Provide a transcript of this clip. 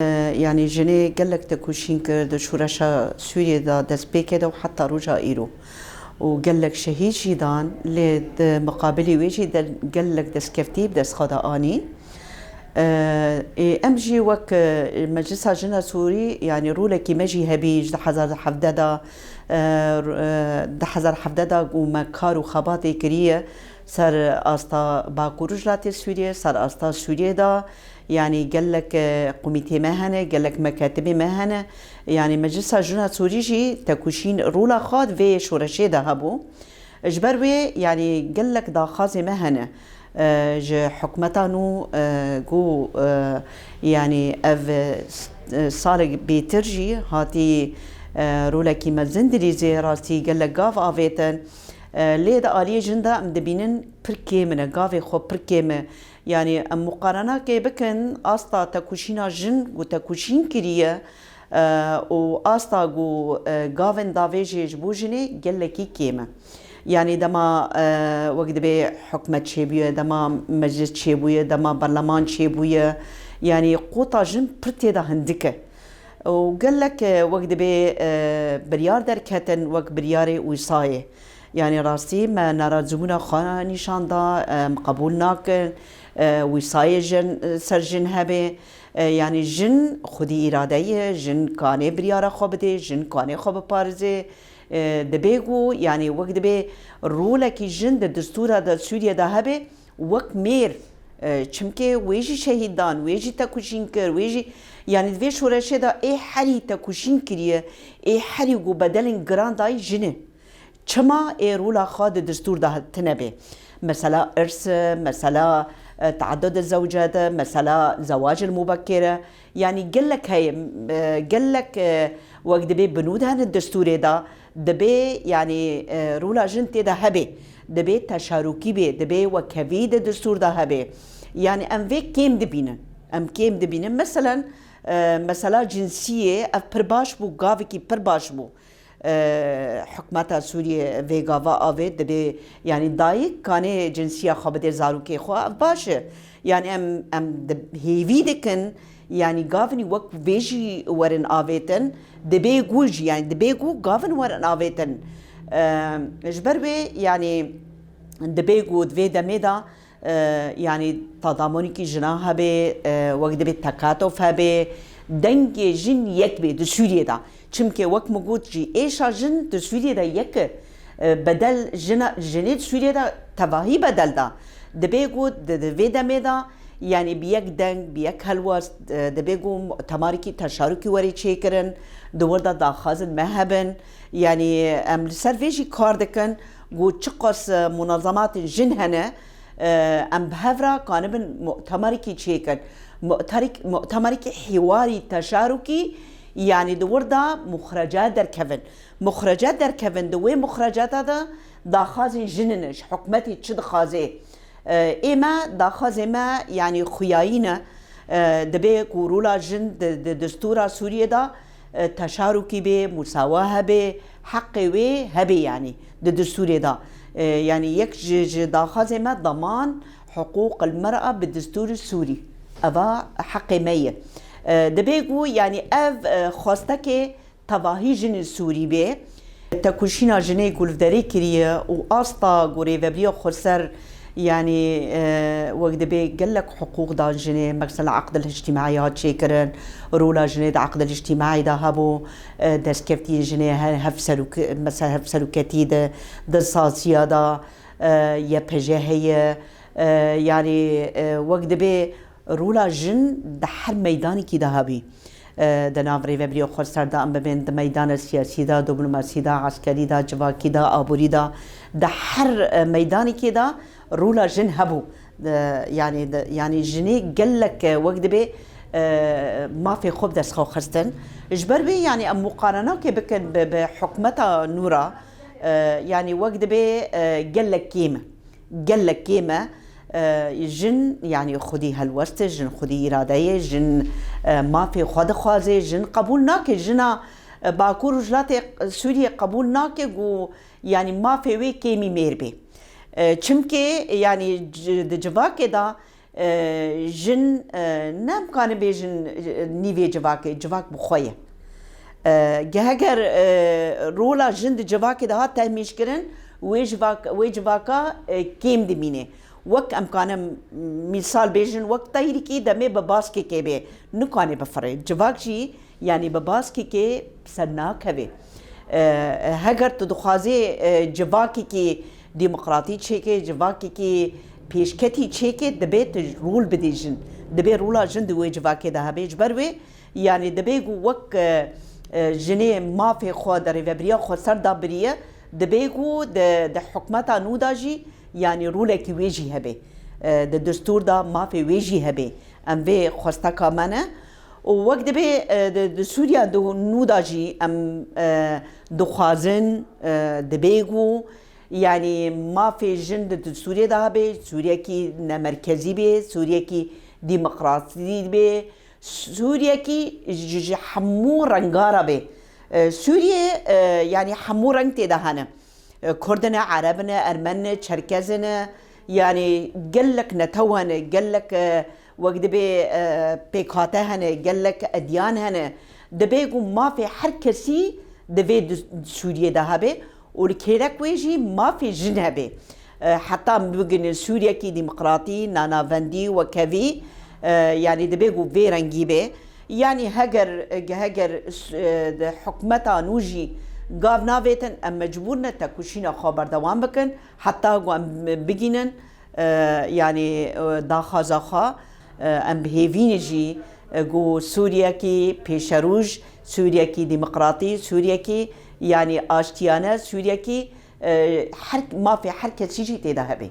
يعني جني قالك تكوشين كرد شورشا سوريا دا دست بيكدا وحتى رجا إيرو وقالك شهيد جيدان لد مقابلي ويجي قالك دست كفتيب دست خدااني امجي وك مجلس جنا سوري يعني رولكي مجي هبيج ده حزر حفددا ده حزر حفددا وما كارو خباتي كريه سر استا باكورجلات سوريا سر استا سوريا دا يعني قال لك قوميتي مهنه قال لك مكاتبي مهنه يعني مجلس جنا سوري جي تكوشين رولا خاد في شورشي ده هبو اجبروي يعني قال لك دا خازي مهنه ج حكمتانو جو يعني اف صار بيترجي هاتي رولا كيما زندريزي راسي قال لك قاف افيتن ليه دا آلية جندا مدبينن بركيمنا قافي خو بركيمه يعني مقارنة كي بكن أستا تكوشينا جن و تكوشين كريه و أستا جو قافن دافيجي جبو جني قال لكي كيمه يعني دما وقت بي حكمة شيبوية دما مجلس شيبوية دما برلمان شيبوية يعني قوطة جن برتي دا هندكة وقال لك وقت بي بريار دركتن وقت برياري ويصاية يعني راسي ما نرى زمونا خانا نشان دا قبولناك وصاية جن سرجن هبه يعني جن خودي إرادية جن كاني بريارة خبده جن كاني خب بارزه دبيغو يعني وقت دبي رولكي جن دستورة دا سوريا دا هبه وقت مير چمكي ويجي شهيدان ويجي تكوشين كر ويجي يعني دبي شورشه دا اي حري تكوشين كريه اي حري جو بدلن گران داي جنه چما اي رولا خاد دستور دا تنبه مثلا ارث مثلا تعدد الزوجات مثلا زواج المبكرة يعني قلك هاي قلك وقت دبي بنود هان الدستور دا دبي يعني رولا جنتي دا هبي دبي تشاركي بي دبي وكفيد الدستور دا هبي يعني ام في كيم دبينن ام كيم دبينن مثلا جنسية اف برباش بو قافكي برباش بو حكمتا سوريا فيغافا افيت دبي يعني دايك كان جنسيه خبده زاروكي خو باشه يعني ام هيفي دكن يعني غافني وك فيجي ورن افيتن دبي جوج يعني دبي جو غافن ورن افيتن جبربي يعني دبي جو دفي دميدا يعني تضامنك جناها بي وقت دبي تكاتف هبي دنگ جن یک بي دسوريا دا چمكي وقت موجود جي ايشا جن دسوريا دا يك بدل جنيد سوريا دا تواهي بدل دا دبيغو دفي دميدا يعني بيك دنگ بيك هلواس دبيغو تماركي تشاركي وري چيكرن دور دا خازن مهبن يعني ام لسرفيجي كاردكن جو چقص منظمات جن هنا ام بهفرا كانبن مؤتمركي چيكن مؤتمركي حواري تشاركي يعني دور دا مخرجات در كفن دوي مخرجات دا خازن جننش حكمتي تشد خازي اما دا خازي ما يعني خياينا دبي كورولا جن دستورة سوريا دا تشاركي بي مساواة بي حقي بي هبي يعني دستوري دا يعني يك دا خازي ما ضمان حقوق المرأة بالدستور السوري أبا حقي مية دبيغو يعني اف خواستك تواهي جن السوري بي تكوشينا جني قلفداري كريه و استا غوري فابريو خسر يعني وقت دبي قالك حقوق دا جني مثلا عقد الاجتماعيات شيكرن رولا جني دا عقد الاجتماعي دا هبو داس كفتي جني هف سلوك مثلا هف سلوكاتي دا ساسيا دا يا بجاهية يعني وقت دبي رولا جن دحر ميداني كي دهابي دنافري فبريو خسر دا ام بين ميدان السياسي دا دبلوماسي دا عسكري دا جواكي دا ابوري دا دحر ميداني كي دا رولا جن هبو يعني جني قالك وقت بي ما في خوب دس خو خستن اجبر بي يعني ام مقارنه كي بكن بحكمتها نورا يعني وقت بي قالك كيمه جن يعني خدي هالوسط جن خدي إرادية جن ما في خد خوازي جن قبول ناكي جنا باكور رجلات سوريا قبول ناكي و يعني ما في وي كيمي ميربي چمكي يعني دجواكي دا جن نامکانه بیجن نیوی جواک بخویه گهگر رولا جند جواک ده هات تهمیش کرن وی جواکا کیم دمینه وقت امکانه مثال بیجن وقت تایری کی دمه بباسکی که به نکانه بفره جواک جی یعنی بباسکی که سرناک هوه هگر تو دخوازی جواکی که ديمقراطي تشيكي جواكي كي بيشكتي تشيكي دبيت رول بديجن دبي رولا جند وي جواكي ده بيج بروي يعني دبيغو وك جني ما في خو دري فبريا خو سر دابريه دبيغو د حكمتا نوداجي يعني رولا كي ويجي هبي د دستور دا ما في ويجي هبي ام في خوستا كامانه ووقت دبي د سوريا دو نوداجي ام دخوازن دبيغو يعني ما في جند سوريا ده به سوريا کی مرکزی به سوريا کی ديمقراطي به سوريا کی حمو رنگارا به سوريا يعني حمو رنگ تدهانه كردنا عربنا ارمنا چركزنا يعني قلك نتوهن قلك وقت به بيكاتهن قلك اديانهن دبيقو ما في هر كسي دبي سوريا ده به والكيرك ويجي ما في جنبه حتى بقن سوريا كي ديمقراطي نانافندي وكافي يعني دبيقو في رنجيبه يعني هجر حكمتا نوجي قاف نافيتن ام مجبورنا تكوشينا خبر دوام بكن حتى ام بجينن يعني داخا زاخا ام بهيفينجي جو سوريا كي بيشروج سوريا كي ديمقراطي سوريا كي يعني آشتیانه سوریه کی ما في حرکت چیزی تیده هبی